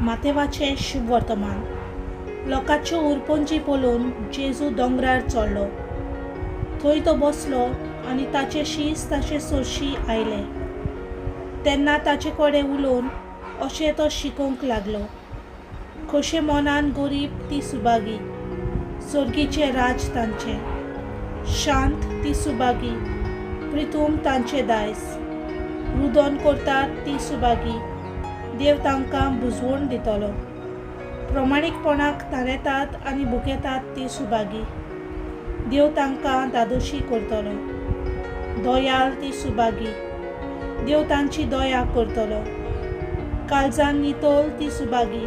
मातेवाचें शुभ वर्तमान. लोकांच्यो उरपोंजी पळोवन जेजू दोंगरार चडलो. थंय तो बसलो आनी ताचे शीस ताचे सोरशी आयले. तेन्ना ताचे कडेन उलोवन अशें तो शिकोवंक लागलो. कशें मनान गरीब ती सुबागी, सर्गीचें राज तांचें. शांत ती सुबागी, प्रितूम तांचें दायज. रुदन करतात ती सुबागी, देव तांकां बुजवण दितलो. प्रमाणीकपणाक ताणेतात आनी भुकेतात ती सुबागी, देव तांकां दादोशी करतलो. दयाल ती सुबागी, देव तांची दया करतलो. काळजान नितोल ती सुबागी,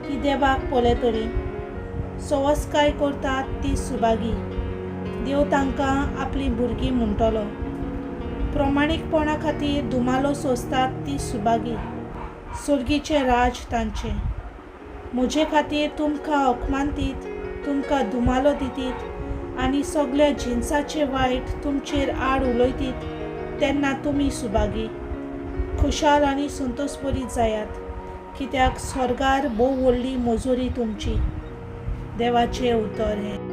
ती देवाक पळयतली. सवस्काय करतात ती सुबागी, देव तांकां आपली भुरगीं म्हणटलो. प्रमाणीकपणा खातीर दुमालो सोंसतात ती सुबागी, सर्गीचें राज तांचें. म्हजे खातीर तुमकां अपमानतीत, तुमकां दुमालो दितीत आनी सगळ्या जिन्साचें वायट तुमचेर आड उलयतीत, तेन्ना तुमी सुबागी. खुशाल आनी संतोशभरीत जायात, कित्याक स्वर्गार भोव व्हडली मजुरी तुमची. देवाचें उतर हें.